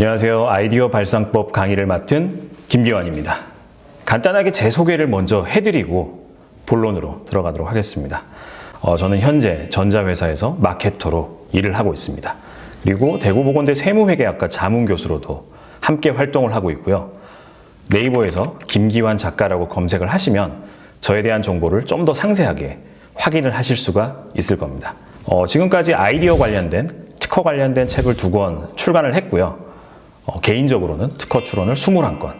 안녕하세요. 아이디어 발상법 강의를 맡은 김기환입니다. 간단하게 제 소개를 먼저 해드리고 본론으로 들어가도록 하겠습니다. 저는 현재 전자회사에서 마케터로 일을 하고 있습니다. 그리고 대구보건대 세무회계학과 자문교수로도 함께 활동을 하고 있고요. 네이버에서 김기환 작가라고 검색을 하시면 저에 대한 정보를 좀 더 상세하게 확인을 하실 수가 있을 겁니다. 지금까지 아이디어 관련된, 특허 관련된 책을 2권 출간을 했고요. 개인적으로는 특허 출원을 21건,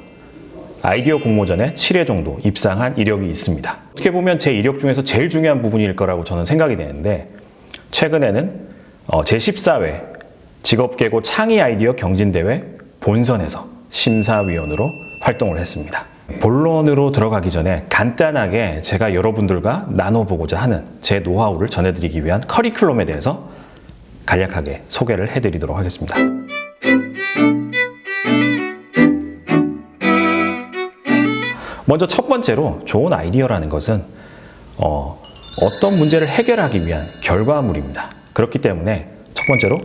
아이디어 공모전에 7회 정도 입상한 이력이 있습니다. 어떻게 보면 제 이력 중에서 제일 중요한 부분일 거라고 저는 생각이 되는데, 최근에는 제14회 직업계고 창의 아이디어 경진대회 본선에서 심사위원으로 활동을 했습니다. 본론으로 들어가기 전에 간단하게 제가 여러분들과 나눠보고자 하는 제 노하우를 전해드리기 위한 커리큘럼에 대해서 간략하게 소개를 해드리도록 하겠습니다. 먼저 첫 번째로 좋은 아이디어라는 것은 어떤 문제를 해결하기 위한 결과물입니다. 그렇기 때문에 첫 번째로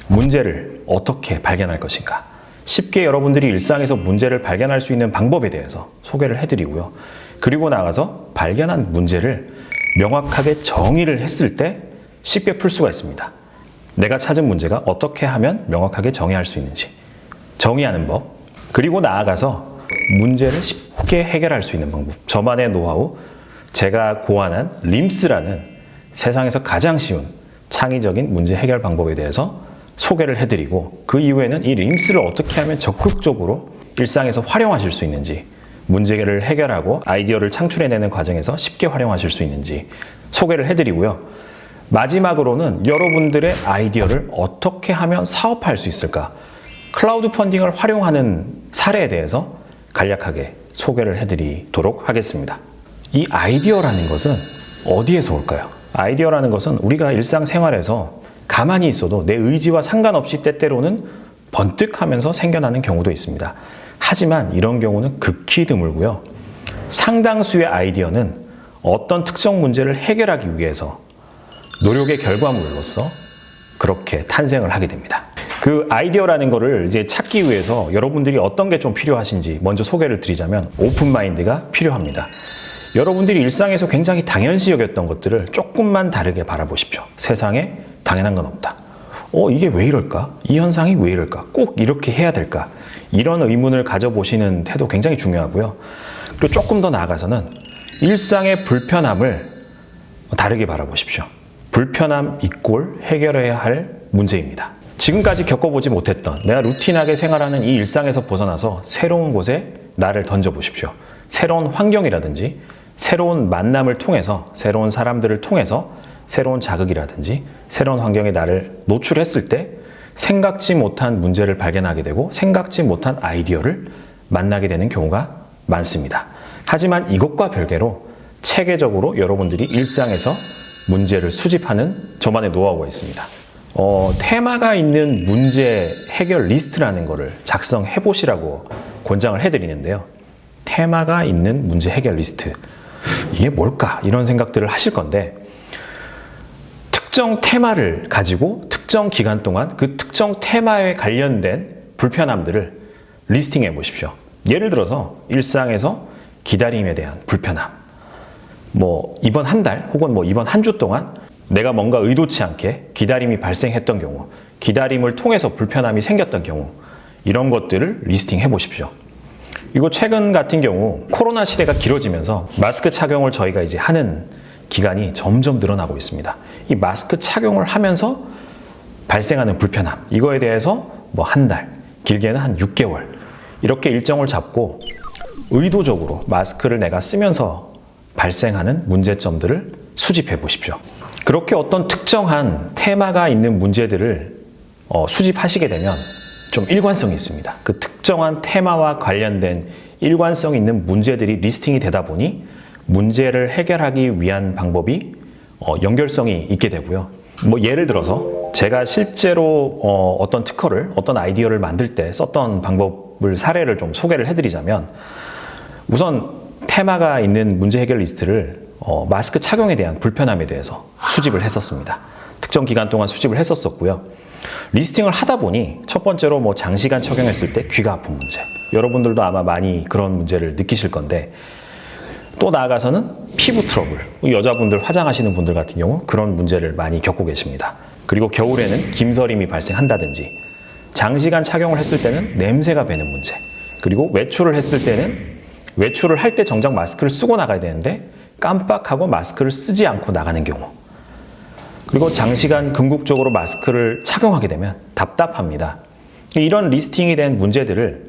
문제를 어떻게 발견할 것인가, 쉽게 여러분들이 일상에서 문제를 발견할 수 있는 방법에 대해서 소개를 해드리고요. 그리고 나가서 발견한 문제를 명확하게 정의를 했을 때 쉽게 풀 수가 있습니다. 내가 찾은 문제가 어떻게 하면 명확하게 정의할 수 있는지 정의하는 법, 그리고 나아가서 문제를 쉽게 해결할 수 있는 방법, 저만의 노하우, 제가 고안한 림스라는 세상에서 가장 쉬운 창의적인 문제 해결 방법에 대해서 소개를 해드리고, 그 이후에는 이 림스를 어떻게 하면 적극적으로 일상에서 활용하실 수 있는지, 문제를 해결하고 아이디어를 창출해내는 과정에서 쉽게 활용하실 수 있는지 소개를 해드리고요. 마지막으로는 여러분들의 아이디어를 어떻게 하면 사업화할 수 있을까, 클라우드 펀딩을 활용하는 사례에 대해서 간략하게 소개를 해드리도록 하겠습니다. 이 아이디어라는 것은 어디에서 올까요? 아이디어라는 것은 우리가 일상생활에서 가만히 있어도 내 의지와 상관없이 때때로는 번뜩하면서 생겨나는 경우도 있습니다. 하지만 이런 경우는 극히 드물고요. 상당수의 아이디어는 어떤 특정 문제를 해결하기 위해서 노력의 결과물로서 그렇게 탄생을 하게 됩니다. 그 아이디어라는 거를 이제 찾기 위해서 여러분들이 어떤 게 좀 필요하신지 먼저 소개를 드리자면, 오픈마인드가 필요합니다. 여러분들이 일상에서 굉장히 당연시 여겼던 것들을 조금만 다르게 바라보십시오. 세상에 당연한 건 없다. 이게 왜 이럴까? 이 현상이 왜 이럴까? 꼭 이렇게 해야 될까? 이런 의문을 가져보시는 태도 굉장히 중요하고요. 그리고 조금 더 나아가서는 일상의 불편함을 다르게 바라보십시오. 불편함 이꼴 해결해야 할 문제입니다. 지금까지 겪어보지 못했던, 내가 루틴하게 생활하는 이 일상에서 벗어나서 새로운 곳에 나를 던져보십시오. 새로운 환경이라든지 새로운 만남을 통해서, 새로운 사람들을 통해서 새로운 자극이라든지 새로운 환경에 나를 노출했을 때 생각지 못한 문제를 발견하게 되고 생각지 못한 아이디어를 만나게 되는 경우가 많습니다. 하지만 이것과 별개로 체계적으로 여러분들이 일상에서 문제를 수집하는 저만의 노하우가 있습니다. 테마가 있는 문제 해결 리스트라는 거를 작성해 보시라고 권장을 해드리는데요. 테마가 있는 문제 해결 리스트, 이게 뭘까? 이런 생각들을 하실 건데, 특정 테마를 가지고 특정 기간 동안 그 특정 테마에 관련된 불편함들을 리스팅해 보십시오. 예를 들어서 일상에서 기다림에 대한 불편함, 이번 한 달 혹은 이번 한 주 동안 내가 뭔가 의도치 않게 기다림이 발생했던 경우, 기다림을 통해서 불편함이 생겼던 경우, 이런 것들을 리스팅 해 보십시오. 이거 최근 같은 경우 코로나 시대가 길어지면서 마스크 착용을 저희가 이제 하는 기간이 점점 늘어나고 있습니다. 이 마스크 착용을 하면서 발생하는 불편함, 이거에 대해서 한 달, 길게는 한 6개월 이렇게 일정을 잡고 의도적으로 마스크를 내가 쓰면서 발생하는 문제점들을 수집해 보십시오. 그렇게 어떤 특정한 테마가 있는 문제들을 수집하시게 되면 좀 일관성이 있습니다. 그 특정한 테마와 관련된 일관성 있는 문제들이 리스팅이 되다 보니 문제를 해결하기 위한 방법이 연결성이 있게 되고요. 예를 들어서 제가 실제로 어떤 특허를, 어떤 아이디어를 만들 때 썼던 방법을 사례를 좀 소개를 해드리자면, 우선 테마가 있는 문제 해결 리스트를 마스크 착용에 대한 불편함에 대해서 수집을 했었습니다. 특정 기간 동안 수집을 했었고요. 리스팅을 하다 보니 첫 번째로 뭐 장시간 착용했을 때 귀가 아픈 문제. 여러분들도 아마 많이 그런 문제를 느끼실 건데, 또 나아가서는 피부 트러블. 여자분들 화장하시는 분들 같은 경우 그런 문제를 많이 겪고 계십니다. 그리고 겨울에는 김서림이 발생한다든지, 장시간 착용을 했을 때는 냄새가 배는 문제. 그리고 외출을 했을 때는 외출을 할 때 정작 마스크를 쓰고 나가야 되는데 깜빡하고 마스크를 쓰지 않고 나가는 경우. 그리고 장시간 궁극적으로 마스크를 착용하게 되면 답답합니다. 이런 리스팅이 된 문제들을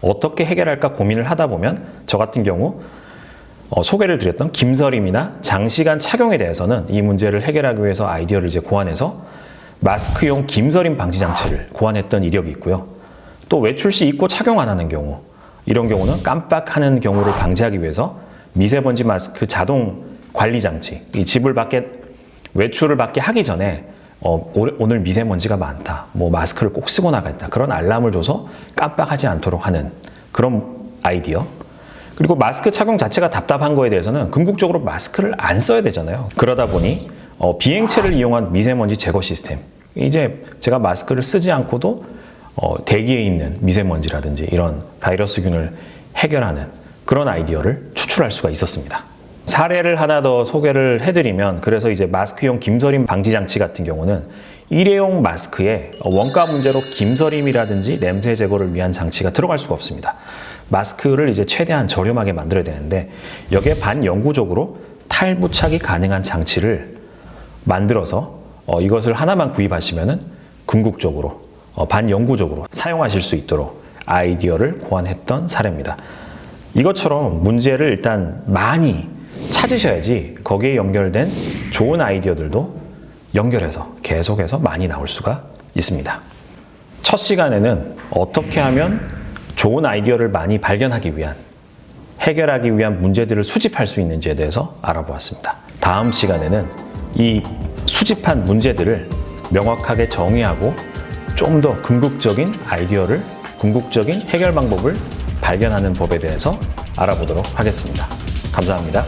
어떻게 해결할까 고민을 하다 보면 저 같은 경우 소개를 드렸던 김서림이나 장시간 착용에 대해서는 이 문제를 해결하기 위해서 아이디어를 이제 고안해서 마스크용 김서림 방지 장치를 고안했던 이력이 있고요. 또 외출 시 입고 착용 안 하는 경우, 이런 경우는 깜빡하는 경우를 방지하기 위해서 미세먼지 마스크 자동 관리 장치, 이 외출을 밖에 하기 전에 오늘 미세먼지가 많다, 뭐 마스크를 꼭 쓰고 나가겠다, 그런 알람을 줘서 깜빡하지 않도록 하는 그런 아이디어. 그리고 마스크 착용 자체가 답답한 거에 대해서는 궁극적으로 마스크를 안 써야 되잖아요. 그러다 보니 비행체를 이용한 미세먼지 제거 시스템. 이제 제가 마스크를 쓰지 않고도 대기에 있는 미세먼지라든지 이런 바이러스균을 해결하는 그런 아이디어를 추출할 수가 있었습니다. 사례를 하나 더 소개를 해드리면, 그래서 이제 마스크용 김서림 방지 장치 같은 경우는 일회용 마스크에 원가 문제로 김서림이라든지 냄새 제거를 위한 장치가 들어갈 수가 없습니다. 마스크를 이제 최대한 저렴하게 만들어야 되는데, 여기에 반영구적으로 탈부착이 가능한 장치를 만들어서 이것을 하나만 구입하시면은 궁극적으로 반영구적으로 사용하실 수 있도록 아이디어를 고안했던 사례입니다. 이것처럼 문제를 일단 많이 찾으셔야지 거기에 연결된 좋은 아이디어들도 연결해서 계속해서 많이 나올 수가 있습니다. 첫 시간에는 어떻게 하면 좋은 아이디어를 많이 발견하기 위한, 해결하기 위한 문제들을 수집할 수 있는지에 대해서 알아보았습니다. 다음 시간에는 이 수집한 문제들을 명확하게 정의하고 좀 더 궁극적인 아이디어를, 궁극적인 해결 방법을 발견하는 법에 대해서 알아보도록 하겠습니다. 감사합니다.